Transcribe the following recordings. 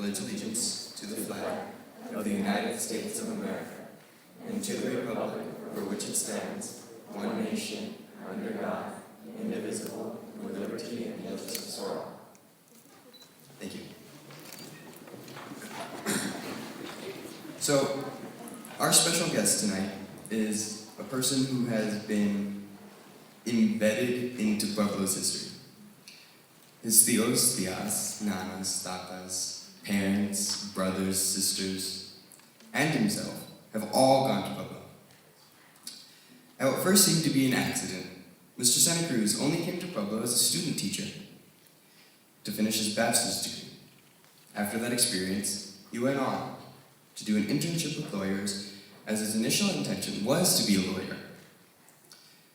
pledge allegiance to the flag of the United States of America and to the republic for which it stands, one nation, under God, indivisible, with liberty and justice for all. Thank you. So, our special guest tonight is a person who has been embedded into Pueblo's history. His tios, tias, nanas, tatas, parents, brothers, sisters, and himself have all gone to Pueblo. At what first seemed to be an accident, Mr. Santa Cruz only came to Pueblo as a student teacher to finish his bachelor's degree. After that experience, he went on to do an internship with lawyers, as his initial intention was to be a lawyer.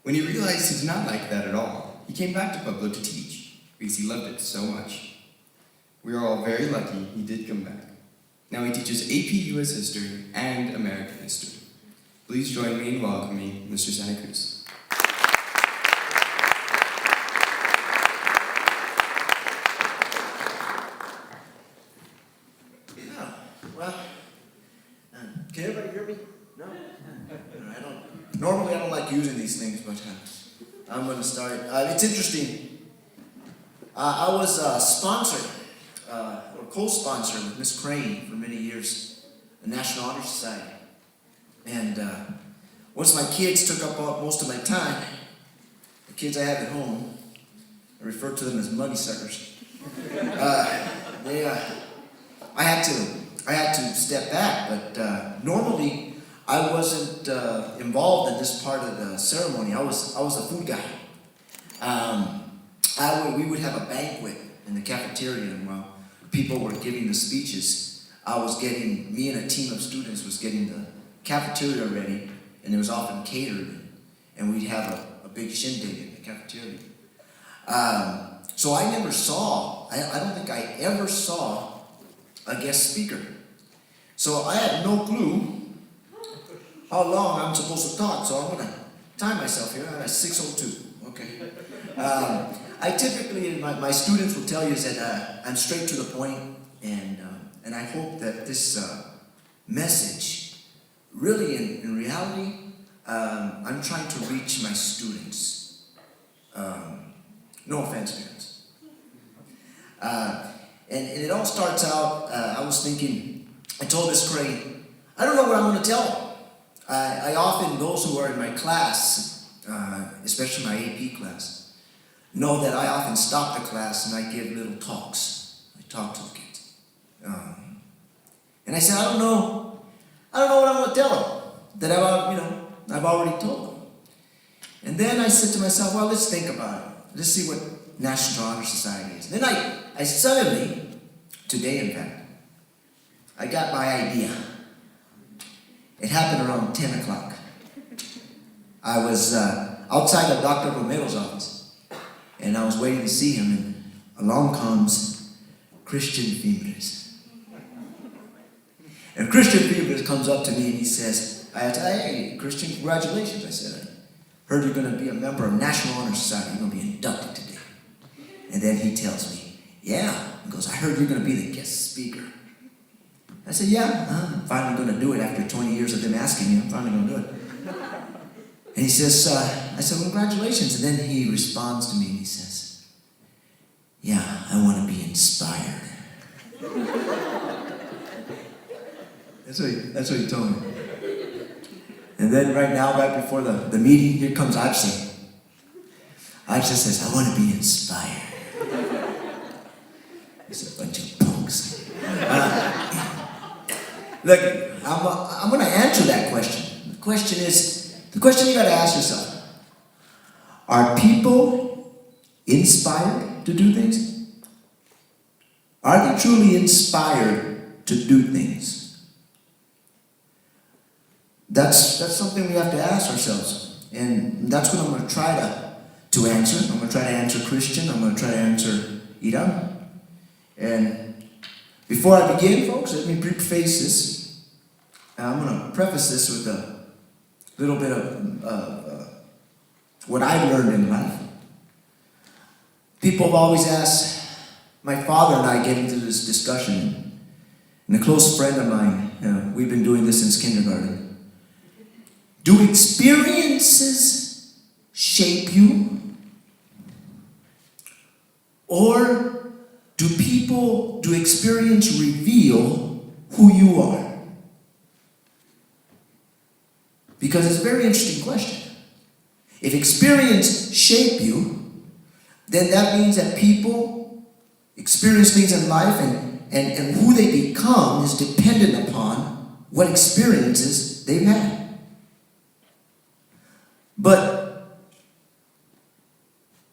When he realized he did not like that at all, he came back to Pueblo to teach, because he loved it so much. We are all very lucky he did come back. Now he teaches AP US History and American History. Please join me in welcoming Mr. Santa Cruz. Can everybody hear me? No? Normally I don't like using these things, but I'm going to start. It's interesting. I was a sponsor, or co-sponsor with Miss Crane for many years, the National Honor Society. And once my kids took up most of my time, the kids I have at home, I refer to them as money suckers. I had to step back, but normally I wasn't involved in this part of the ceremony. I was a food guy. We would have a banquet in the cafeteria, and while people were giving the speeches, me and a team of students was getting the cafeteria ready, and it was often catered, and we'd have a big shindig in the cafeteria. So I never saw, I don't think I ever saw a guest speaker. So I had no clue how long I'm supposed to talk, so I'm going to time myself here. I'm at 6:02. Okay. I typically, my students will tell you that I'm straight to the point, and I hope that this message, really in reality, I'm trying to reach my students. No offense, parents. And it all starts out, I was thinking, I told Miss Crane, I don't know what I'm going to tell them. I often, those who are in my class, especially my AP class, know that I often stop the class and I give little talks. I talk to the kids. And I said, I don't know what I'm going to tell them that I've already told them. And then I said to myself, well, let's think about it. Let's see what National Honor Society is. And then I suddenly, today in fact, I got my idea. It happened around 10 o'clock. I was outside of Dr. Romero's office, and I was waiting to see him, and along comes Christian Fibres. And Christian Fibres comes up to me and he says, hey, Christian, congratulations. I said, I heard you're going to be a member of National Honor Society. You're going to be inducted today. And then he tells me, yeah. He goes, I heard you're going to be the guest speaker. I said, yeah, I'm finally going to do it after 20 years of them asking me. I'm finally going to do it. And he says, I said, well, congratulations. And then he responds to me and he says, yeah, I want to be inspired. That's what he told me. And then right before the meeting, here comes Abse. Abse says, I want to be inspired. It's a bunch of punks. Look, I'm going to answer that question. The question you got to ask yourself, are people inspired to do things? Are they truly inspired to do things? That's something we have to ask ourselves. And that's what I'm going to try to answer. I'm going to try to answer Christian. I'm going to try to answer Iram. And before I begin, folks, let me preface this. I'm going to preface this with a little bit of what I've learned in life. People have always asked, my father and I get into this discussion, and a close friend of mine, we've been doing this since kindergarten. Do experiences shape you? Or do experience reveal who you are? Because it's a very interesting question. If experience shape you, then that means that people experience things in life and who they become is dependent upon what experiences they've had. But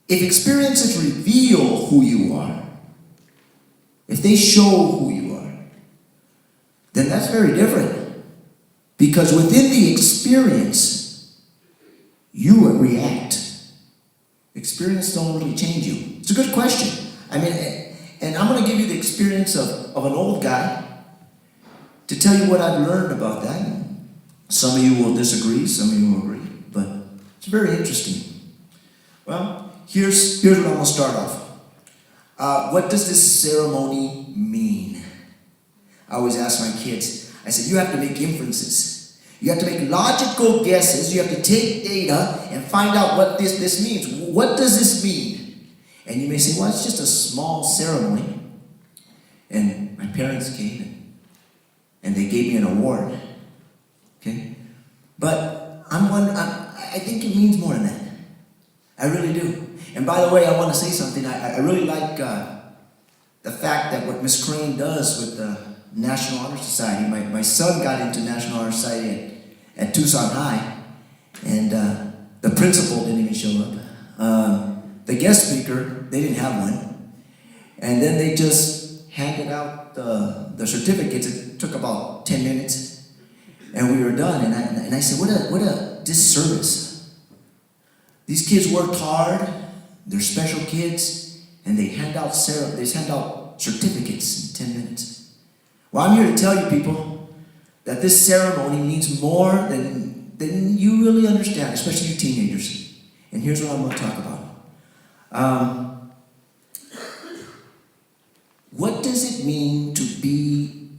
if experiences reveal who you are, if they show who you are, then that's very different. Because within the experience, you react. Experience don't really change you. It's a good question. I mean, and I'm going to give you the experience of an old guy to tell you what I've learned about that. Some of you will disagree, some of you will agree, but it's very interesting. Well, here's what I'm going to start off. What does this ceremony mean? I always ask my kids, I said, you have to make inferences. You have to make logical guesses. You have to take data and find out what this means. What does this mean? And you may say, well, it's just a small ceremony. And my parents came and they gave me an award. Okay? But I think it means more than that. I really do. And by the way, I want to say something. I really like the fact that what Miss Crane does with the National Honor Society. My son got into National Honor Society at Tucson High, and the principal didn't even show up. The guest speaker, they didn't have one. And then they just handed out the certificates. It took about 10 minutes, and we were done. And I said, what a disservice. These kids worked hard. They're special kids, and they hand out certificates in 10 minutes. Well, I'm here to tell you people that this ceremony means more than you really understand, especially you teenagers. And here's what I'm going to talk about. What does it mean to be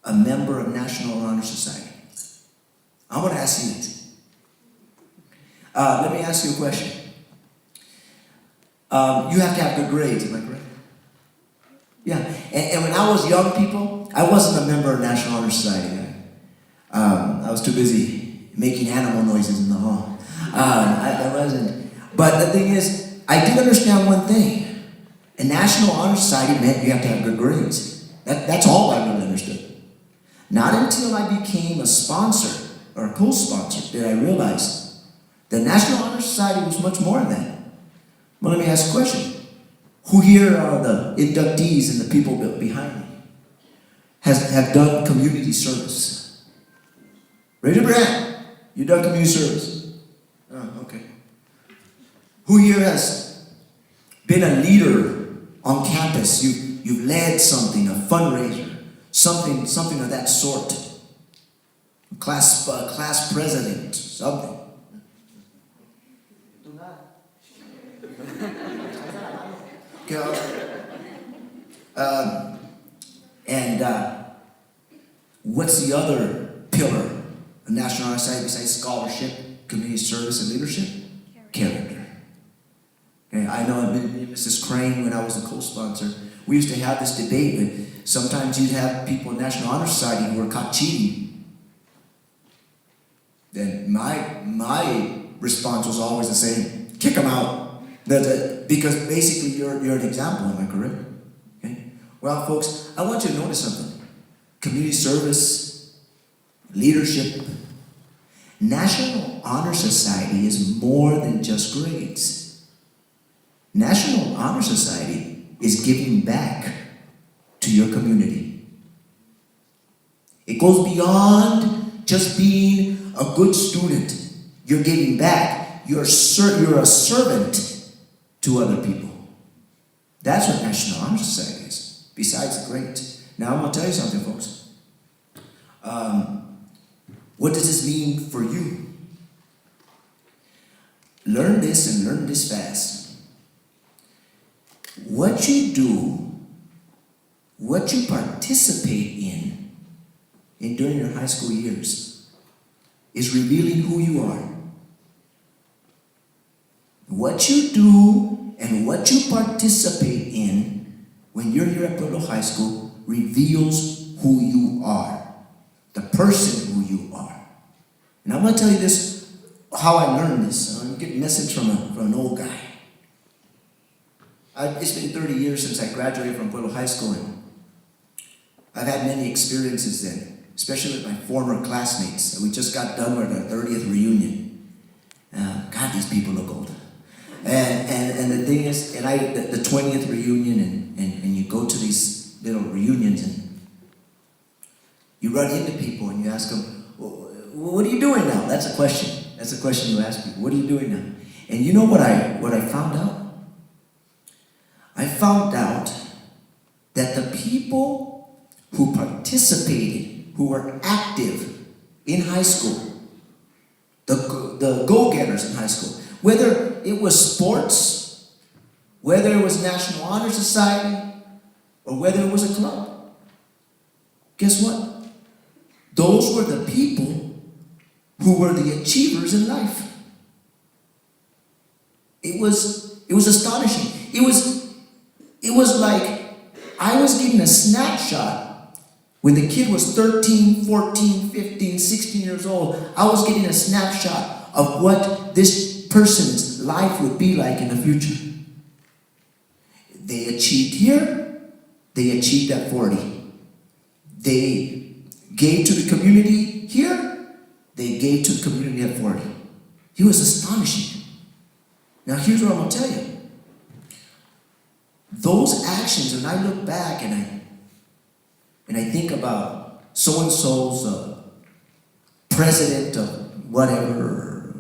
a member of National Honor Society? I'm going to ask you this. Let me ask you a question. You have to have good grades, am I correct? Yeah. And when I was young, people, I wasn't a member of National Honor Society. I was too busy making animal noises in the hall. I wasn't. But the thing is, I did understand one thing. A National Honor Society meant you have to have good grades. That's all I really understood. Not until I became a sponsor or a co-sponsor did I realize the National Honor Society was much more than that. Well, let me ask a question. Who here are the inductees and the people behind me have done community service? Raise your hand. You've done community service. Oh, okay. Who here has been a leader on campus? You've led something, a fundraiser, something of that sort. Class president, something. What's the other pillar of National Honor Society besides scholarship, community service, and leadership? Character. Okay, I know Mrs. Crane, when I was a co-sponsor, we used to have this debate. But sometimes you'd have people in National Honor Society who were caught cheating. Then my response was always the same: kick them out. Because basically you're an example, am I correct? Okay? Well, folks, I want you to notice something. Community service, leadership. National Honor Society is more than just grades. National Honor Society is giving back to your community. It goes beyond just being a good student. You're giving back. You're a servant to other people. That's what National Honor Society is, besides the grades. Now I'm going to tell you something, folks. What does this mean for you? Learn this and learn this fast. What you do, what you participate in, during your high school years is revealing who you are. What you do and what you participate in when you're here at Pueblo High School reveals who you are, the person who you are. And I'm going to tell you this, how I learned this. I'm getting a message from an old guy. It's been 30 years since I graduated from Pueblo High School, and I've had many experiences then, especially with my former classmates. We just got done with our 30th reunion. God, these people look old. And the thing is, the 20th reunion, and you go to these little reunions, and you run into people, and you ask them, well, what are you doing now? That's a question. That's a question you ask people. What are you doing now? And you know what I found out? I found out that the people who participated, who were active in high school, the go-getters in high school, whether it was sports, whether it was National Honor Society, or whether it was a club, guess what? Those were the people who were the achievers in life. It was astonishing. It was like I was getting a snapshot when the kid was 13, 14, 15, 16 years old. I was getting a snapshot of what this person's life would be like in the future. They achieved here, they achieved at 40. They gave to the community here, they gave to the community at 40. It was astonishing. Now here's what I'm going to tell you. Those actions, when I look back and I think about so-and-so's president of whatever,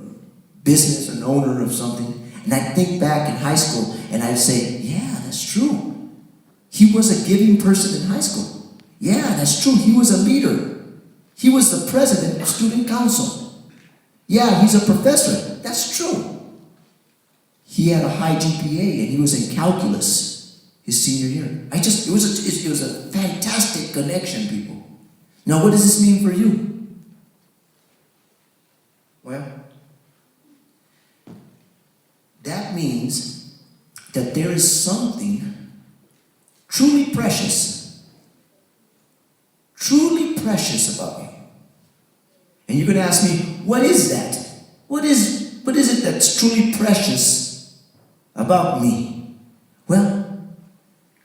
business, an owner of something, and I think back in high school and I say, yeah, that's true. He was a giving person in high school. Yeah, that's true. He was a leader. He was the president of student council. Yeah, he's a professor. That's true. He had a high GPA and he was in calculus his senior year. It was a fantastic connection, people. Now, what does this mean for you? Well, that means that there is something truly precious about you. And you're going to ask me, what is that? What is it that's truly precious about me? Well,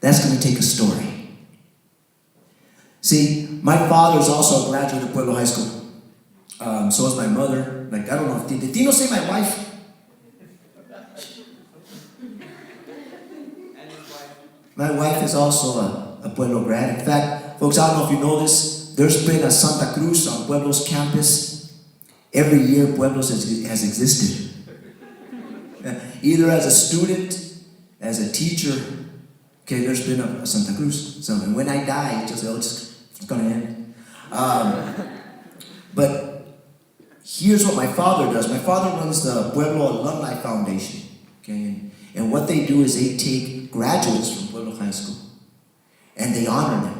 that's going to take a story. See, my father is also a graduate of Pueblo High School. So is my mother. Like, I don't know if did Tino say my wife? My wife is also a Pueblo grad. In fact, folks, I don't know if you know this, there's been a Santa Cruz on Pueblo's campus. Every year, Pueblo's has existed. Either as a student, as a teacher. Okay, there's been a Santa Cruz. So when I die, it's going to end. But here's what my father does. My father runs the Pueblo Alumni Foundation. Okay, and what they do is they take graduates from Pueblo High School and they honor them.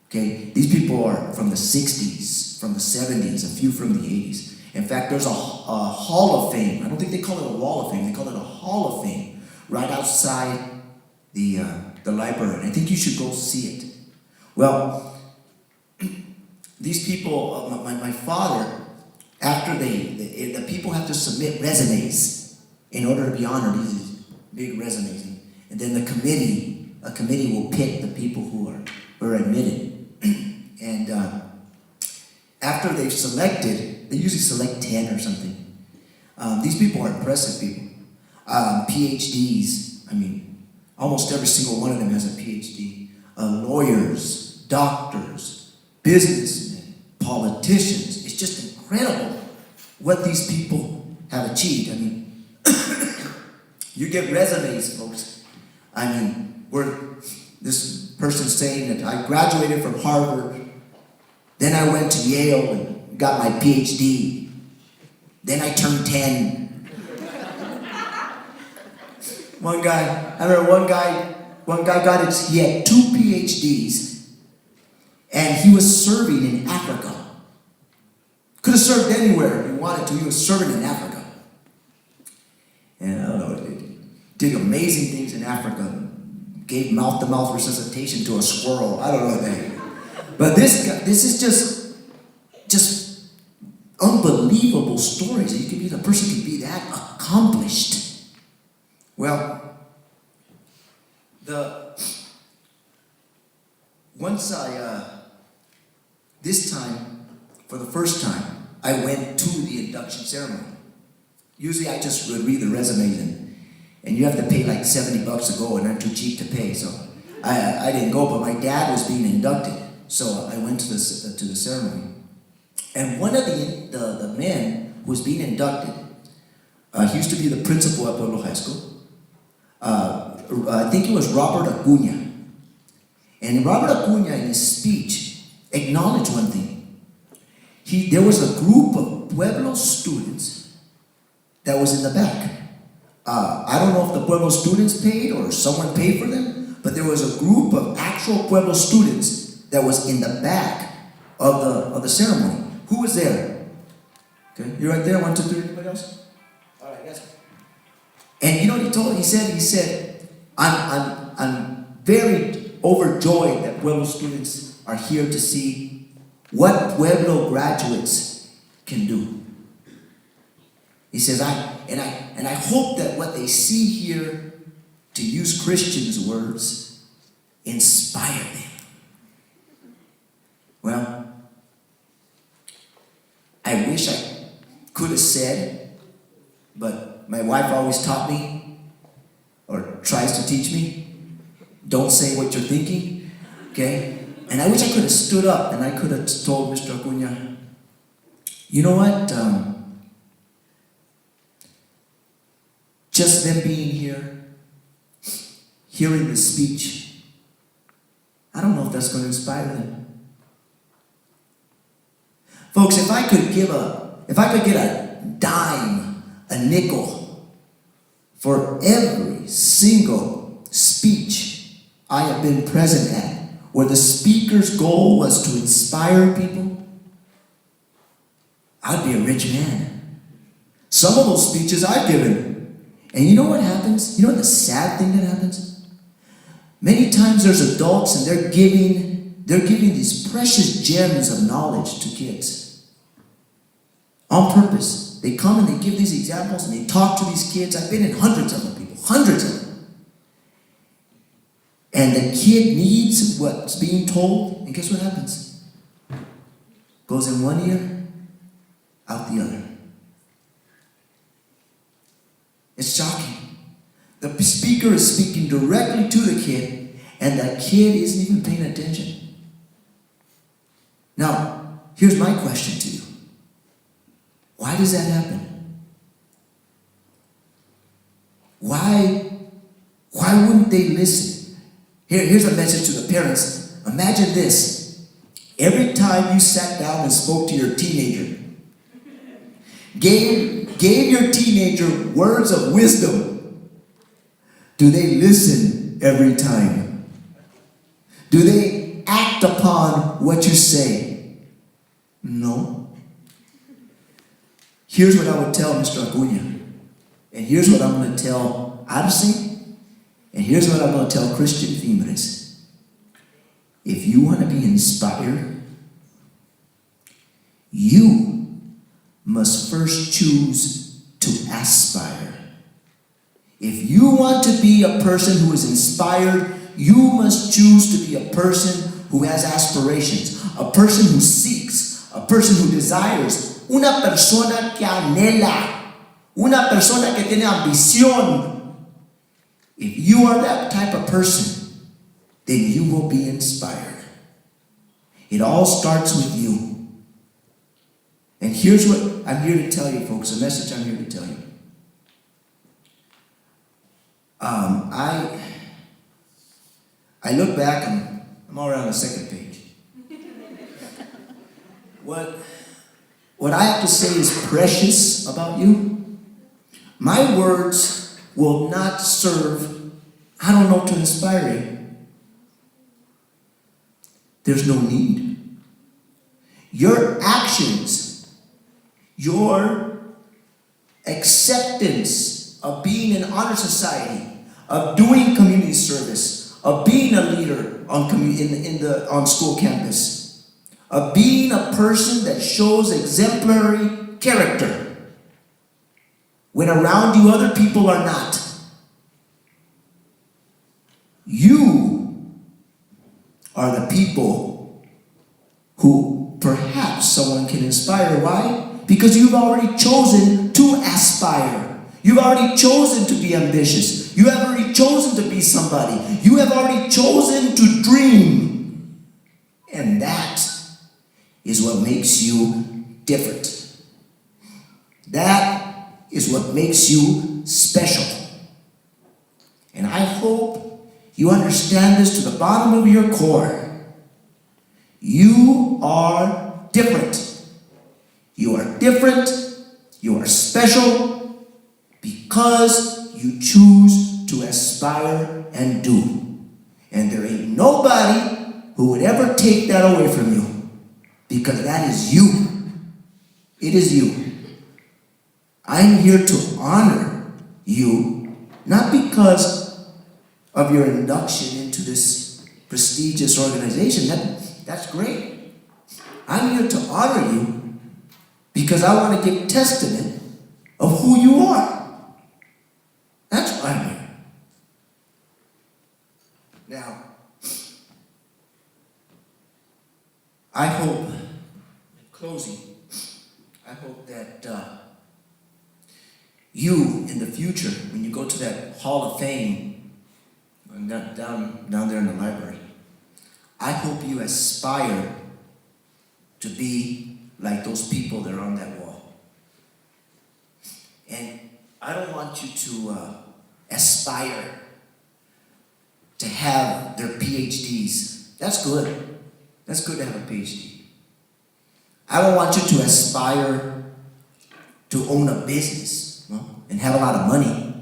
Okay, these people are from the 60s, from the 70s, a few from the 80s. In fact, there's a Hall of Fame. I don't think they call it a Wall of Fame. They call it a Hall of Fame right outside the library. And I think you should go see it. Well, these people, my father, after the people have to submit resumes in order to be honored, these big resumes. And then a committee will pick the people who are admitted. And after they've selected, they usually select 10 or something. These people are impressive people. PhDs, I mean, almost every single one of them has a PhD. Lawyers, doctors, businessmen, politicians. It's just incredible what these people have achieved. I mean, you get resumes, folks. I mean, this person's saying that I graduated from Harvard, then I went to Yale and got my PhD, then I turned 10. One guy got it, he had 2 PhDs, And he was serving in Africa. Could have served anywhere he wanted to. He was serving in Africa. And I don't know, did amazing things in Africa. Gave mouth-to-mouth resuscitation to a squirrel. I don't know what that. But this is just unbelievable stories. A person could be that accomplished. Well, this time, for the first time, I went to the induction ceremony. Usually I just would read the resumes and you have to pay like $70 to go, and I'm too cheap to pay, so I didn't go. But my dad was being inducted, so I went to the ceremony. And one of the men who was being inducted, he used to be the principal at Pueblo High School. I think it was Robert Acuña. And Robert Acuña, in his speech, acknowledged one thing. There was a group of Pueblo students that was in the back. I don't know if the Pueblo students paid or someone paid for them, but there was a group of actual Pueblo students that was in the back of the ceremony. Who was there? Okay, you're right there. 1, 2, 3. Anybody else? All right, yes. And you know what he said, I'm very overjoyed that Pueblo students are here to see what Pueblo graduates can do. He says, I hope that what they see here, to use Christians' words, inspire them. Well, I wish I could have said, but my wife always taught me, or tries to teach me, don't say what you're thinking, okay? And I wish I could have stood up and I could have told Mr. Acuña, you know what? Just them being here, hearing the speech, I don't know if that's going to inspire them. Folks, if I could get a dime, a nickel, for every single speech I have been present at, where the speaker's goal was to inspire people, I'd be a rich man. Some of those speeches I've given. And you know what happens? You know the sad thing that happens? Many times there's adults and they're giving these precious gems of knowledge to kids. On purpose. They come and they give these examples and they talk to these kids. I've been in hundreds of them, people. Hundreds of them. And the kid needs what's being told. And guess what happens? Goes in one ear, out the other. It's shocking. The speaker is speaking directly to the kid, and the kid isn't even paying attention. Now, here's my question to you. Why does that happen? Why wouldn't they listen? Here's a message to the parents. Imagine this. Every time you sat down and spoke to your teenager, gave your teenager words of wisdom, do they listen every time? Do they act upon what you say? No. Here's what I would tell Mr. Acuña. And here's what I'm going to tell Arce. And here's what I'm going to tell Christian Fimbres. If you want to be inspired, you must first choose to aspire. If you want to be a person who is inspired, you must choose to be a person who has aspirations, a person who seeks, a person who desires, una persona que anhela, una persona que tiene ambición. If you are that type of person, then you will be inspired. It all starts with you. And here's what I'm here to tell you, folks, a message I'm here to tell you. I look back and I'm already on the second page. What I have to say is precious about you. My words will not serve, to inspire you. there's no need. Your actions, your acceptance of being in honor society, of doing community service, of being a leader on school campus, of being a person that shows exemplary character when around you other people are not. You are the people who perhaps someone can inspire. Why? Because you've already chosen to aspire. You've already chosen to be ambitious. You have already chosen to be somebody. You have already chosen to dream. And that is what makes you different. That is what makes you special. And I hope you understand this to the bottom of your core. You are different. You are different. You are special because you choose to aspire and do. And there ain't nobody who would ever take that away from you, because that is you. It is you. I'm here to honor you, not because of your induction into this prestigious organization. That's great. I'm here to honor you because I want to give testament of who you are. That's why I'm here. Now, I hope, in closing, I hope that you, in the future, when you go to that Hall of Fame, down there in the library, I hope you aspire to be like those people that are on that wall. And I don't want you to aspire to have their PhDs. That's good. That's good to have a PhD. I don't want you to aspire to own a business, and have a lot of money.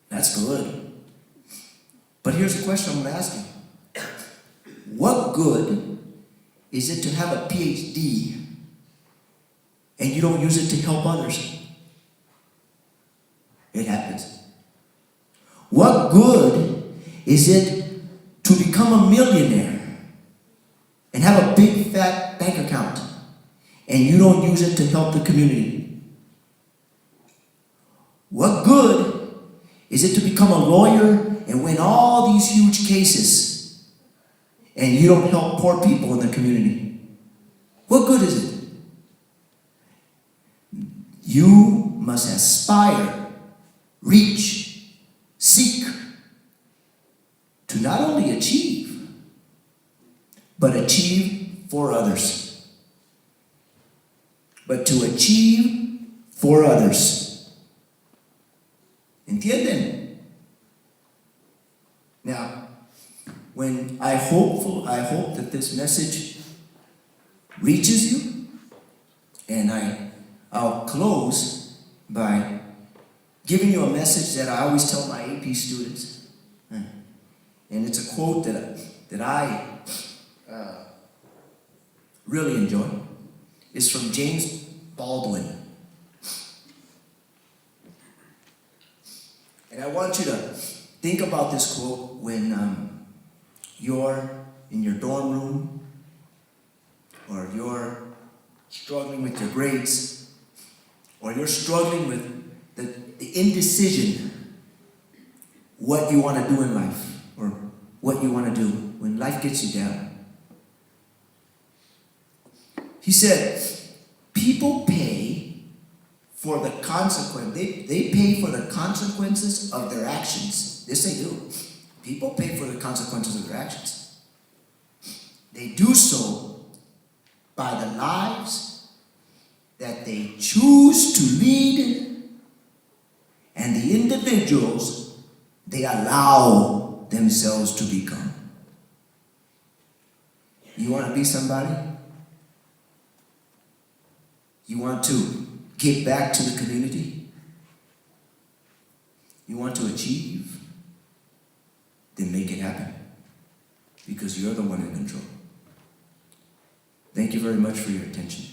That's good. But here's the question I'm going to ask you. What good is it to have a PhD and you don't use it to help others? It happens. What good is it to become a millionaire and have a big fat bank account and you don't use it to help the community? What good is it to become a lawyer and win all these huge cases and you don't help poor people in the community? What good is it? You must aspire, reach, seek to not only achieve, but achieve for others. But to achieve for others. ¿Entienden? Now, when I hope that this message reaches you, and I'll close by giving you a message that I always tell my AP students, and it's a quote that I really enjoy. It's from James Baldwin. And I want you to think about this quote when you're in your dorm room, or you're struggling with your grades, or you're struggling with the indecision what you want to do in life, or what you want to do when life gets you down. He said, people pay for the consequence. They pay for the consequences of their actions. Yes, they do. People pay for the consequences of their actions. They do so by the lives that they choose to lead and the individuals they allow themselves to become. You want to be somebody? You want to give back to the community? You want to achieve? Then make it happen. Because you're the one in control. Thank you very much for your attention.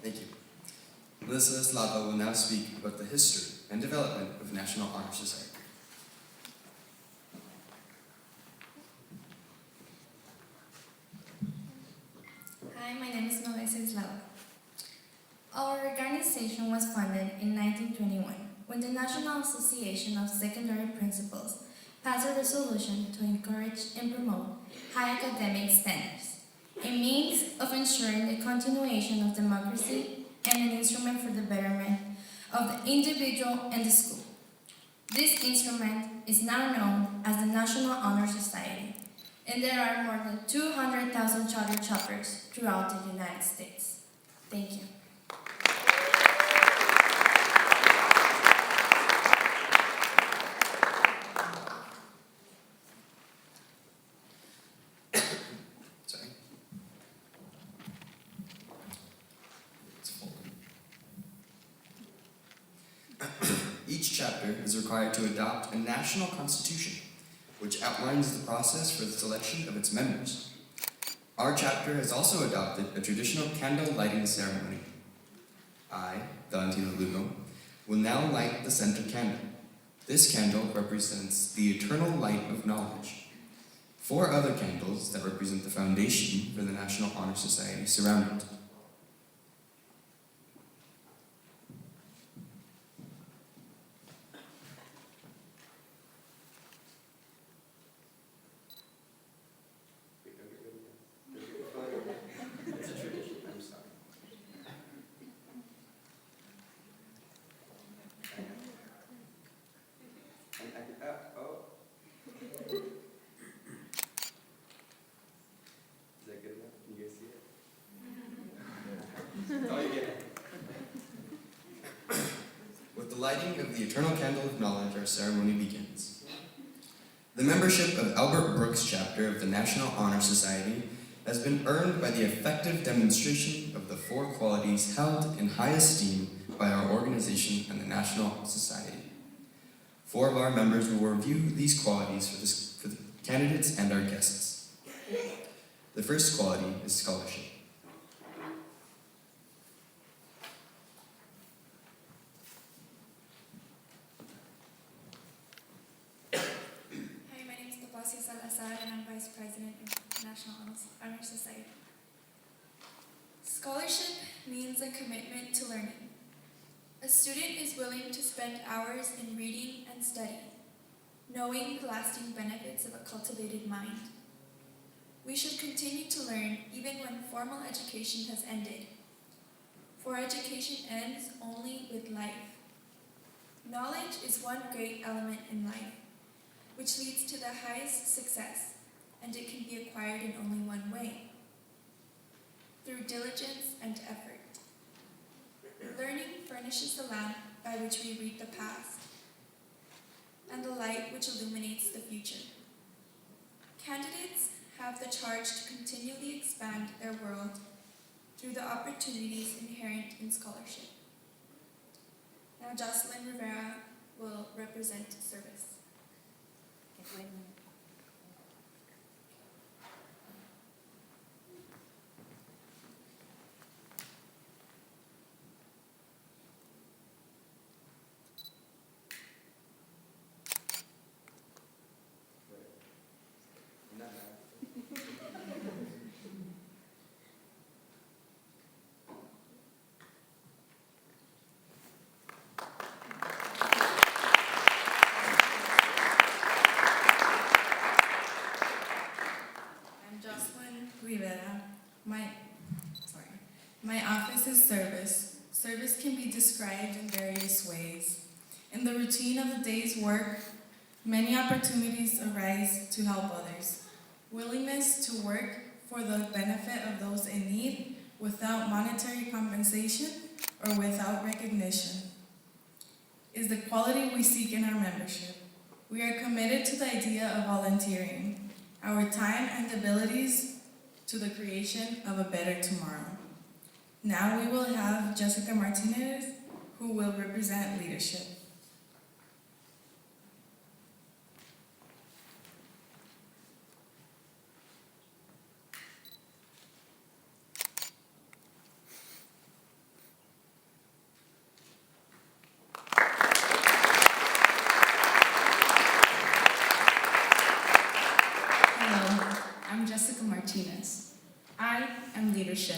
Thank you. Melissa Slava will now speak about the history and development of National Honor Society. Hi, my name is Melissa Slava. Our organization was founded in 1921 when the National Association of Secondary Principals passed a resolution to encourage and promote high academic standards, a means of ensuring the continuation of democracy and an instrument for the betterment of the individual and the school. This instrument is now known as the National Honor Society, and there are more than 200,000 charter chapters throughout the United States. Thank you. Sorry. It's full. Each chapter is required to adopt a national constitution, which outlines the process for the selection of its members. Our chapter has also adopted a traditional candle lighting ceremony. I, Valentino Lugo, will now light the center candle. This candle represents the eternal light of knowledge. 4 other candles that represent the foundation for the National Honor Society surround it. It's a tradition, I'm sorry. Oh. Is that good enough? Can you guys see it? That's all you get. With the lighting of the eternal candle of knowledge, our ceremony begins. The membership of Elbert Brooks chapter of the National Honor Society has been earned by the effective demonstration of the 4 qualities held in high esteem by our organization and the National Society. 4 of our members will review these qualities for the candidates and our guests. The first quality is scholarship. Hi, my name is Salazar, and I'm Vice President of the National Honor Society. Scholarship means a commitment to learning. A student is willing to spend hours in reading and studying, knowing the lasting benefits of a cultivated mind. We should continue to learn even when formal education has ended, for education ends only with life. Knowledge is one great element in life, which leads to the highest success, and it can be acquired in only one way: through diligence and effort. Learning furnishes the lamp by which we read the past, and the light which illuminates the future. Candidates have the charge to continually expand their world through the opportunities inherent in scholarship. Now Jocelyn Rivera will represent service. Rivera. My office is service. Service can be described in various ways. In the routine of the day's work, many opportunities arise to help others. Willingness to work for the benefit of those in need without monetary compensation or without recognition is the quality we seek in our membership. We are committed to the idea of volunteering, our time and abilities to the creation of a better tomorrow. Now we will have Jessica Martinez, who will represent leadership. Hello, I'm Jessica Martinez. I am leadership.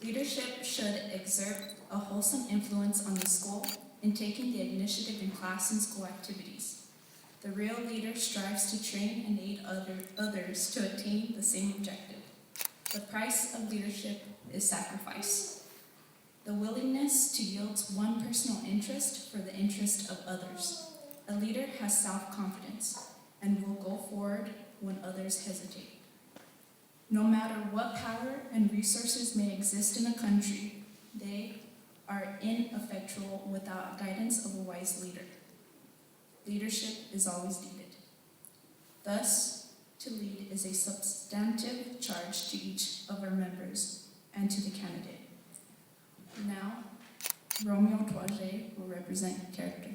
Leadership should exert a wholesome influence on the school in taking the initiative in class and school activities. The real leader strives to train and aid others to attain the same objective. The price of leadership is sacrifice. The willingness to yield one personal interest for the interest of others. A leader has self-confidence and will go forward when others hesitate. No matter what power and resources may exist in a country, they are ineffectual without guidance of a wise leader. Leadership is always needed. Thus, to lead is a substantive charge to each of our members and to the candidate. Now, Romeo Toige will represent character.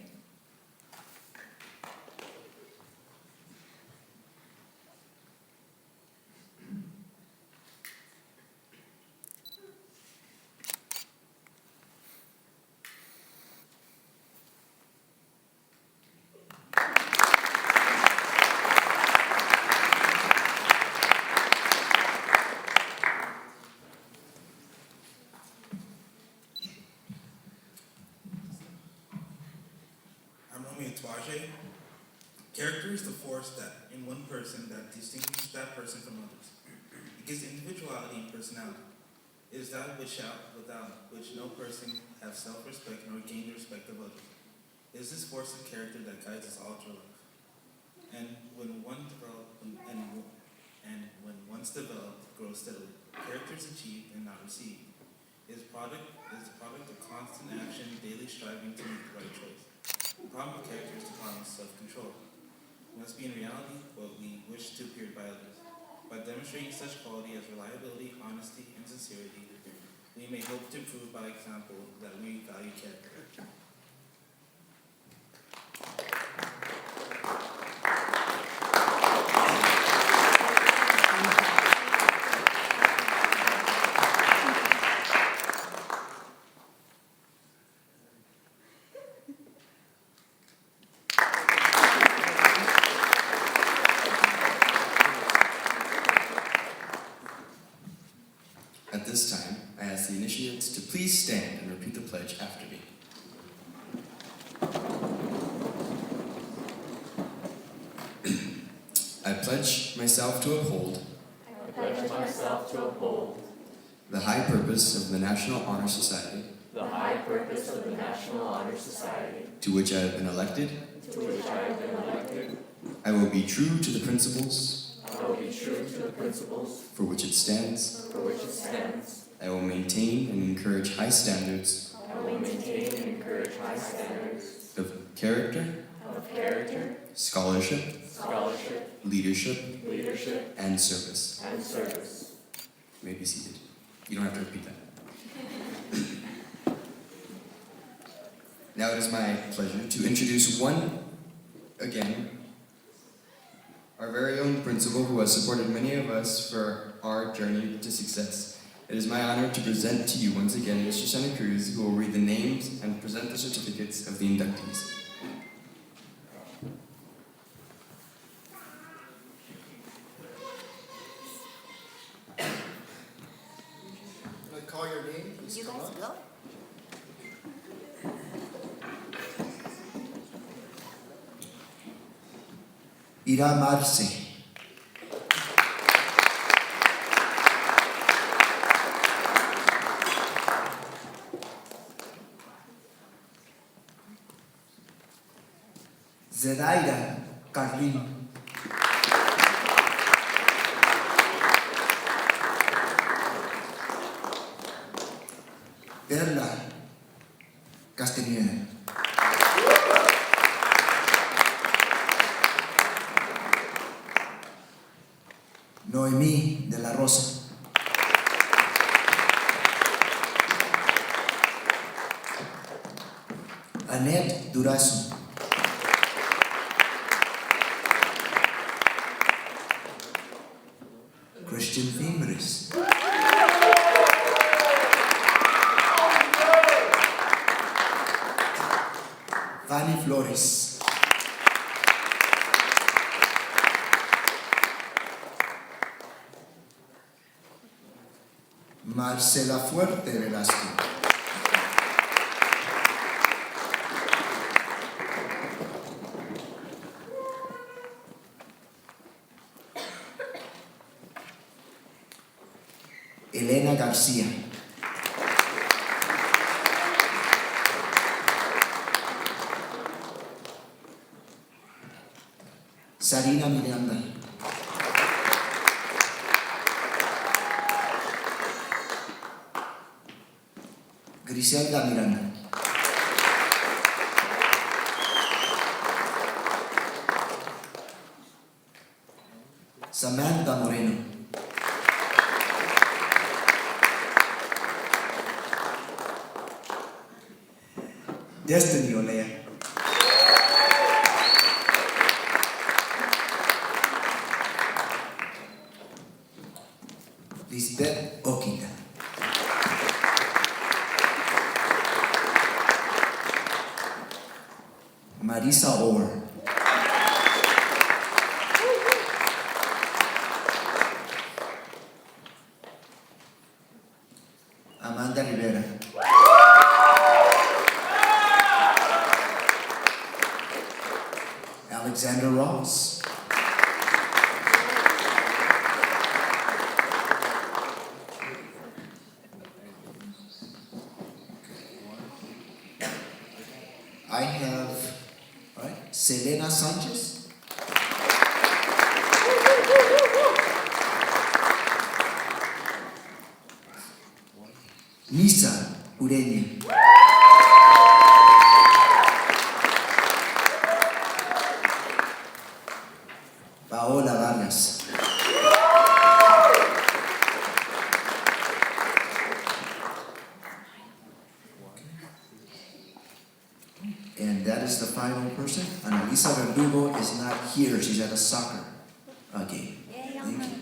Character is the force that in one person that distinguishes that person from others. It gives individuality and personality. It is that without which no person has self-respect nor gain the respect of others. It is this force of character that guides us all through life. And when once developed, grows steadily. Character is achieved and not received. It is the product of constant action, daily striving to make the right choice. The problem of character is the problem of self-control. We must be in reality what we wish to appear by others. By demonstrating such quality as reliability, honesty, and sincerity, we may hope to prove by example that we value character. At this time, I ask the initiates to please stand and repeat the pledge after me. I pledge myself to uphold the high purpose of the National Honor Society, to which I have been elected. I will be true to the principles for which it stands. I will maintain and encourage high standards of character, scholarship, leadership, and service. You may be seated. You don't have to repeat that. Now it is my pleasure to introduce our very own principal who has supported many of us for our journey to success. It is my honor to present to you once again Mr. Santa Cruz, who will read the names and present the certificates of the inductees. Can I call your name? Please You come guys up. go. Ira Marce. Zedaida Carlin. Perla Castañeda. Noemí de la Rosa. Annette Durazo. Christian Fimbres. Fanny Flores. Marcela Fuerte Velasco. Elena García. Sarina Miranda. Griselda Miranda. Samantha Moreno. Destiny Olea. Lisbeth Okita. Marisa Orr. Amanda Rivera. Alexander Ross. I have, all right, Selena Sanchez. Nisa Ureña. Paola Vargas. And that is the final person. Annalisa Verdugo is not here. She's at a soccer game. Thank you.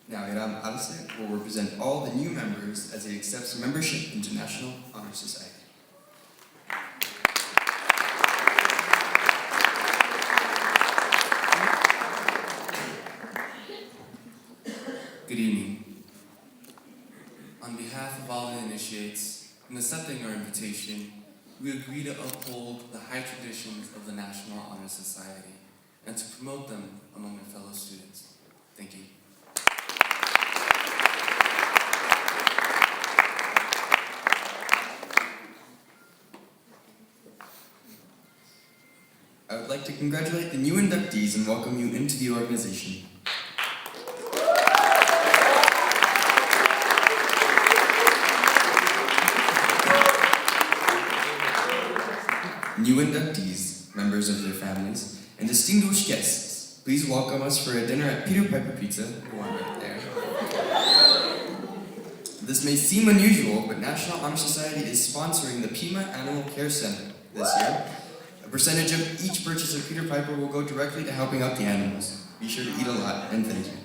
Now, Iram Alce will represent all the new members as he accepts membership into National Honor Society. Good evening. On behalf of all the initiates, in accepting our invitation, we agree to uphold the high traditions of the National Honor Society and to promote them among our fellow students. Thank you. I would like to congratulate the new inductees and welcome you into the organization. new inductees, members of their families, and distinguished guests, please welcome us for a dinner at Peter Piper Pizza, the one right there. This may seem unusual, but National Honor Society is sponsoring the Pima Animal Care Center this year. A percentage of each purchase of Peter Piper will go directly to helping out the animals. Be sure to eat a lot, and thank you.